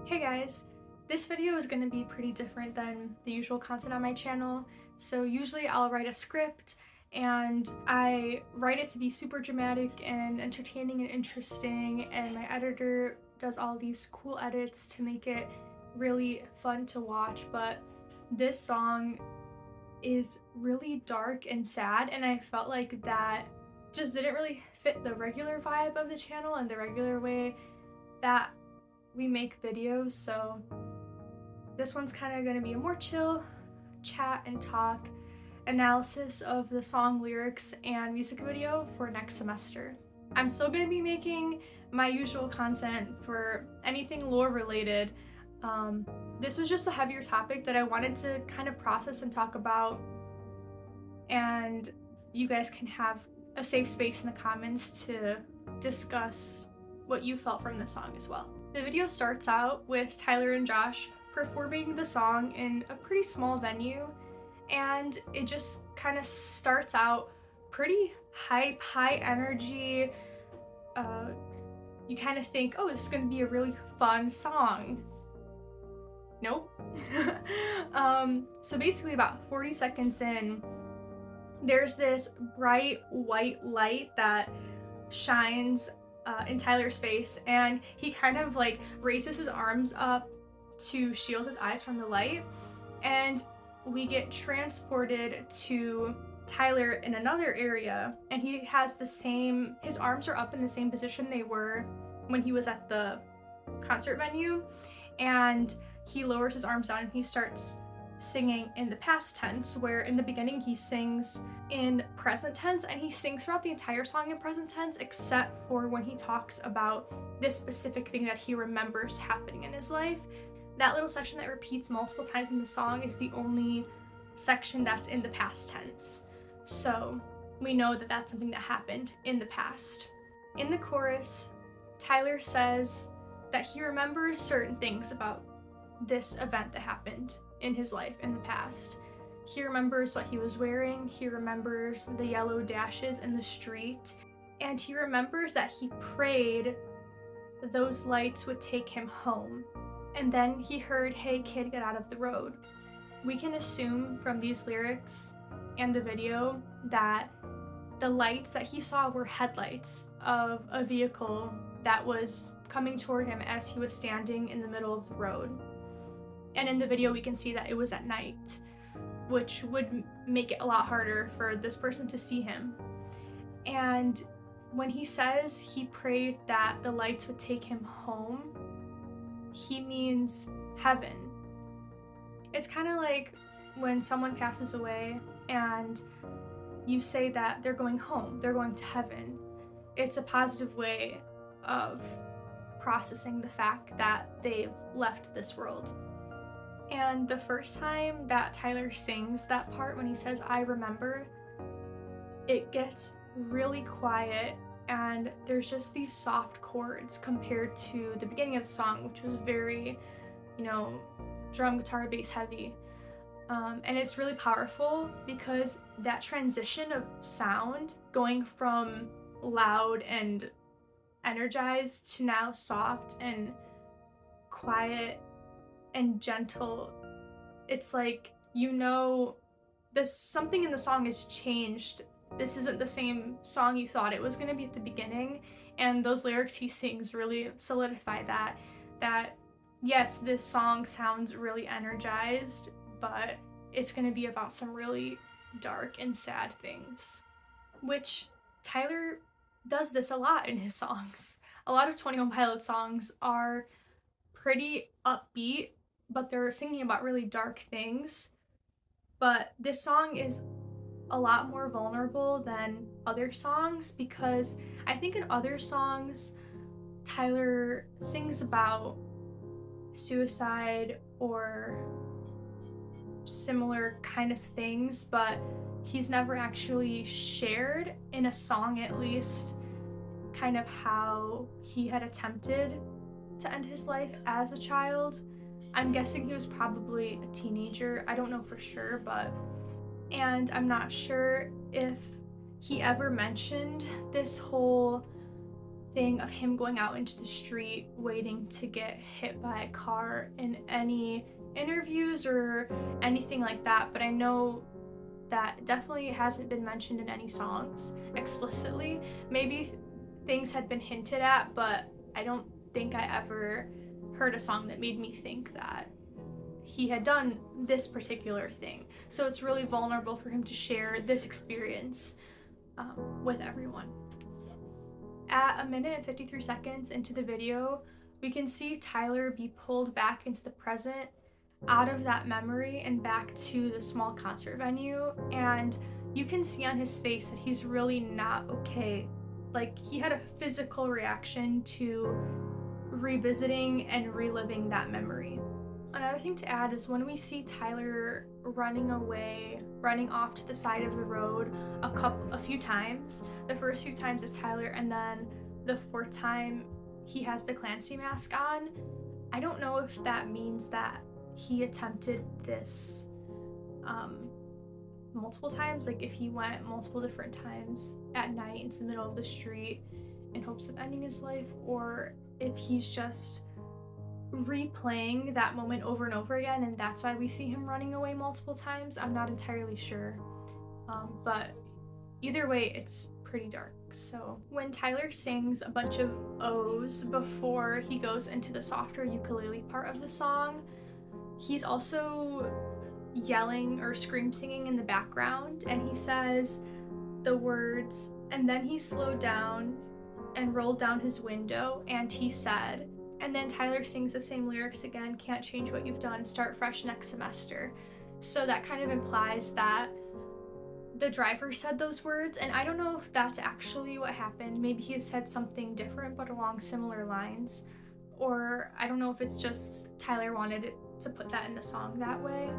Hey guys, this video is going to be pretty different than the usual content on my channel. So usually I'll write a script and I write it to be super dramatic and entertaining and interesting, and my editor does all these cool edits to make it really fun to watch. But this song is really dark and sad, and I felt like that just didn't really fit the regular vibe of the channel and the regular way that we make videos. So this one's kind of going to be a more chill chat and talk analysis of the song lyrics and music video for next semester. I'm still going to be making my usual content for anything lore related. This was just a heavier topic that I wanted to kind of process and talk about, and you guys can have a safe space in the comments to discuss what you felt from the song as well. The video starts out with Tyler and Josh performing the song in a pretty small venue, and it just kind of starts out pretty hype, high energy. You kind of think, oh, this is going to be a really fun song. Nope. So basically about 40 seconds in, there's this bright white light that shines in Tyler's face, and he kind of like raises his arms up to shield his eyes from the light, and we get transported to Tyler in another area, and he has his arms are up in the same position they were when he was at the concert venue, and he lowers his arms down and he starts singing in the past tense, where in the beginning he sings in present tense, and he sings throughout the entire song in present tense except for when he talks about this specific thing that he remembers happening in his life. That little section that repeats multiple times in the song is the only section that's in the past tense. So we know that that's something that happened in the past. In the chorus, Tyler says that he remembers certain things about this event that happened in his life in the past. He remembers what he was wearing, he remembers the yellow dashes in the street, and he remembers that he prayed those lights would take him home. And then he heard, "Hey kid, get out of the road." We can assume from these lyrics and the video that the lights that he saw were headlights of a vehicle that was coming toward him as he was standing in the middle of the road. And in the video we can see that it was at night, which would make it a lot harder for this person to see him. And when he says he prayed that the lights would take him home, he means heaven. It's kind of like when someone passes away and you say that they're going home, they're going to heaven. It's a positive way of processing the fact that they've left this world. And the first time that Tyler sings that part, when he says, "I remember," it gets really quiet, and there's just these soft chords compared to the beginning of the song, which was very, drum, guitar, bass heavy. And it's really powerful because that transition of sound going from loud and energized to now soft and quiet and gentle, it's like, this something in the song has changed. This isn't the same song you thought it was going to be at the beginning, and those lyrics he sings really solidify that yes, this song sounds really energized, but it's going to be about some really dark and sad things, which Tyler does this a lot in his songs. A lot of 21 Pilots songs are pretty upbeat, but they're singing about really dark things. But this song is a lot more vulnerable than other songs, because I think in other songs Tyler sings about suicide or similar kind of things, but he's never actually shared, in a song at least, kind of how he had attempted to end his life as a child. I'm guessing he was probably a teenager. I don't know for sure, and I'm not sure if he ever mentioned this whole thing of him going out into the street waiting to get hit by a car in any interviews or anything like that, but I know that definitely hasn't been mentioned in any songs explicitly. Maybe things had been hinted at, but I don't think I ever heard a song that made me think that he had done this particular thing. So it's really vulnerable for him to share this experience with everyone. At 1 minute and 53 seconds into the video, we can see Tyler be pulled back into the present, out of that memory and back to the small concert venue, and you can see on his face that he's really not okay. Like, he had a physical reaction to revisiting and reliving that memory. Another thing to add is when we see Tyler running away, running off to the side of the road a few times. The first few times it's Tyler, and then the fourth time he has the Clancy mask on. I don't know if that means that he attempted this multiple times, like if he went multiple different times at night into the middle of the street in hopes of ending his life, or if he's just replaying that moment over and over again, and that's why we see him running away multiple times. I'm not entirely sure, but either way, it's pretty dark. So when Tyler sings a bunch of O's before he goes into the softer ukulele part of the song, he's also yelling or scream singing in the background, and he says the words, and then he slowed down and rolled down his window, and he said, and then Tyler sings the same lyrics again, can't change what you've done, start fresh next semester. So that kind of implies that the driver said those words, and I don't know if that's actually what happened. Maybe he has said something different but along similar lines, or I don't know if it's just Tyler wanted it to put that in the song that way.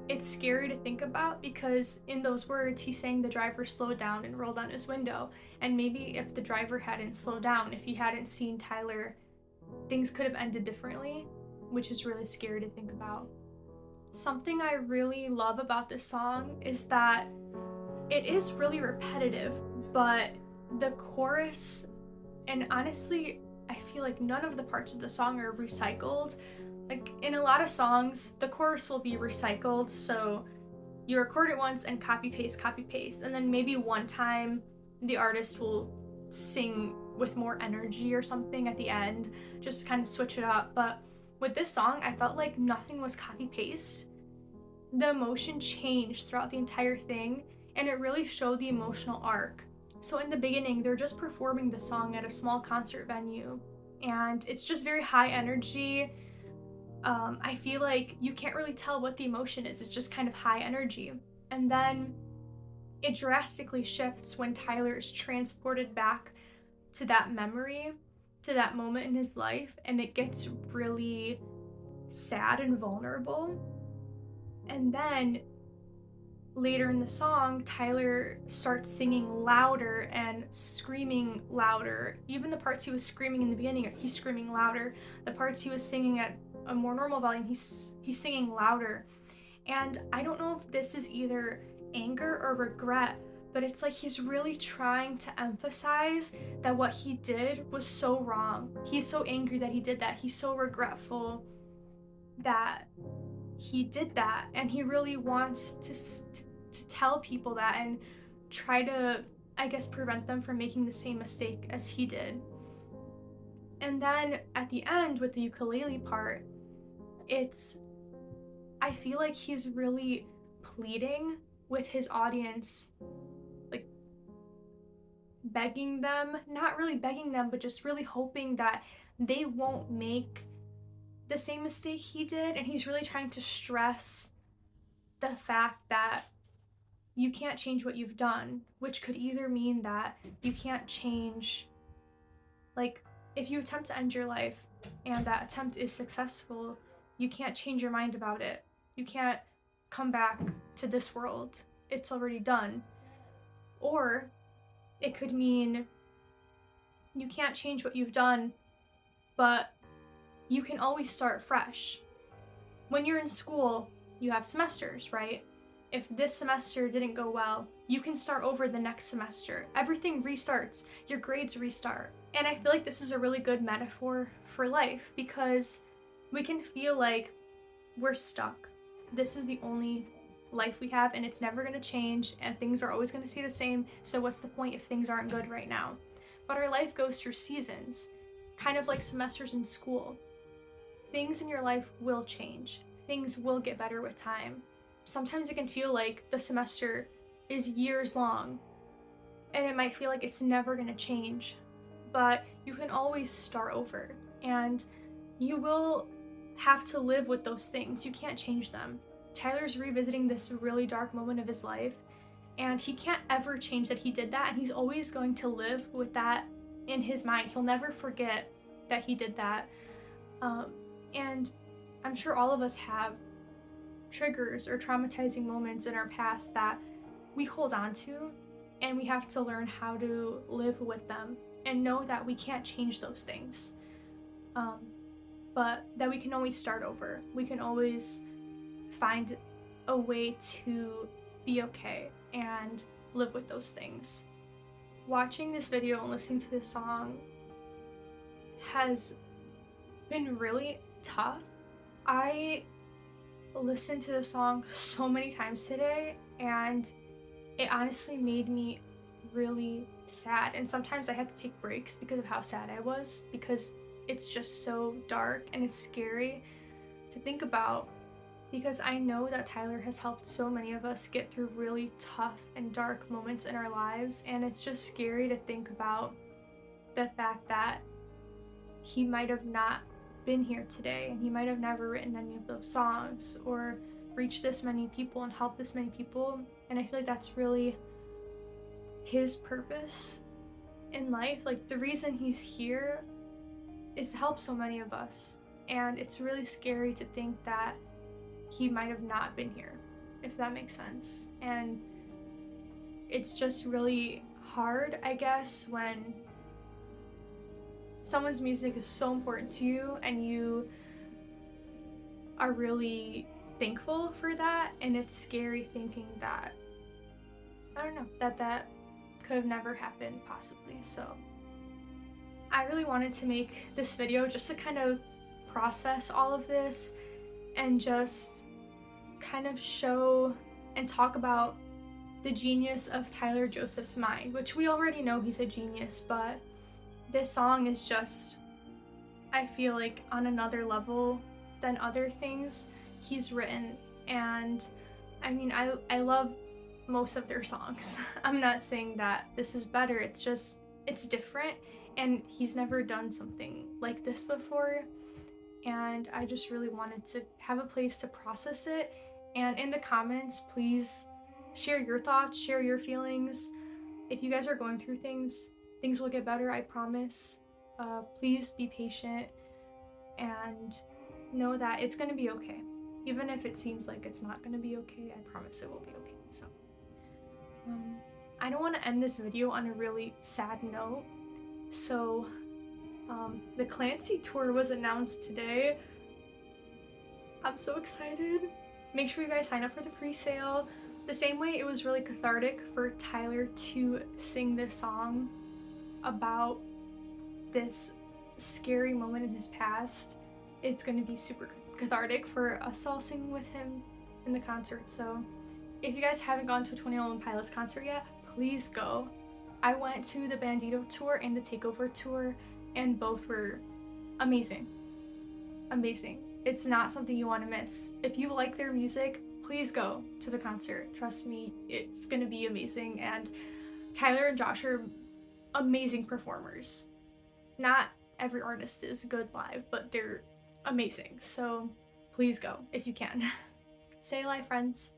It's scary to think about because in those words he's saying the driver slowed down and rolled down his window, and maybe if the driver hadn't slowed down, if he hadn't seen Tyler, things could have ended differently, which is really scary to think about. Something I really love about this song is that it is really repetitive, but the chorus, and honestly, I feel like none of the parts of the song are recycled. Like in a lot of songs, the chorus will be recycled, so you record it once and copy paste, and then maybe one time the artist will sing with more energy or something at the end, just to kind of switch it up. But with this song, I felt like nothing was copy paste. The emotion changed throughout the entire thing, and it really showed the emotional arc. So in the beginning, they're just performing the song at a small concert venue, and it's just very high energy. I feel like you can't really tell what the emotion is, it's just kind of high energy. And then it drastically shifts when Tyler is transported back to that memory, to that moment in his life, and it gets really sad and vulnerable. And then later in the song, Tyler starts singing louder and screaming louder. Even the parts he was screaming in the beginning, he's screaming louder. The parts he was singing at a more normal volume, he's singing louder. And I don't know if this is either anger or regret, but it's like he's really trying to emphasize that what he did was so wrong. He's so angry that he did that. He's so regretful that he did that, and he really wants to tell people that and try to, I guess, prevent them from making the same mistake as he did. And then at the end with the ukulele part, I feel like he's really pleading with his audience, like begging them, not really begging them, but just really hoping that they won't make the same mistake he did. And he's really trying to stress the fact that you can't change what you've done, which could either mean that you can't change, like if you attempt to end your life and that attempt is successful, you can't change your mind about it. You can't come back to this world. It's already done. Or it could mean you can't change what you've done, but you can always start fresh. When you're in school, you have semesters, right? if this semester didn't go well, you can start over the next semester. Everything restarts, your grades restart. And I feel like this is a really good metaphor for life, because we can feel like we're stuck. This is the only life we have, and it's never going to change, and things are always going to stay the same. So what's the point if things aren't good right now? But our life goes through seasons, kind of like semesters in school. Things in your life will change. Things will get better with time. Sometimes it can feel like the semester is years long, and it might feel like it's never going to change, but you can always start over, and you will have to live with those things. You can't change them. Tyler's revisiting this really dark moment of his life, and he can't ever change that he did that, and he's always going to live with that in his mind. He'll never forget that he did that. And I'm sure all of us have triggers or traumatizing moments in our past that we hold on to, and we have to learn how to live with them and know that we can't change those things, but that we can always start over. We can always find a way to be okay and live with those things. Watching this video and listening to this song has been really tough. I listened to the song so many times today, and it honestly made me really sad. And sometimes I had to take breaks because of how sad I was, because it's just so dark and it's scary to think about, because I know that Tyler has helped so many of us get through really tough and dark moments in our lives, and it's just scary to think about the fact that he might have not been here today, and he might have never written any of those songs or reached this many people and helped this many people. And I feel like that's really his purpose in life. Like, the reason he's here is to help so many of us, and it's really scary to think that he might have not been here, if that makes sense. And it's just really hard, I guess, when someone's music is so important to you and you are really thankful for that, and it's scary thinking that, I don't know, that could have never happened possibly. So I really wanted to make this video just to kind of process all of this and just kind of show and talk about the genius of Tyler Joseph's mind, which we already know he's a genius, but this song is just, I feel like, on another level than other things he's written. And I mean, I love most of their songs. I'm not saying that this is better, it's just, it's different, and he's never done something like this before. And I just really wanted to have a place to process it. And in the comments, please share your thoughts, share your feelings. If you guys are going through things will get better, I promise. Please be patient and know that it's gonna be okay. Even if it seems like it's not gonna be okay, I promise it will be okay. So, I don't want to end this video on a really sad note. So, the Clancy tour was announced today. I'm so excited. Make sure you guys sign up for the pre-sale. The same way it was really cathartic for Tyler to sing this song about this scary moment in his past, it's going to be super cathartic for us all singing with him in the concert. So if you guys haven't gone to a 21 Pilots concert yet, please go. I went to the Bandito tour and the Takeover tour, and both were amazing. Amazing. It's not something you want to miss. If you like their music, please go to the concert. Trust me, it's gonna be amazing. And Tyler and Josh are amazing performers. Not every artist is good live, but they're amazing. So please go if you can. Stay alive, friends.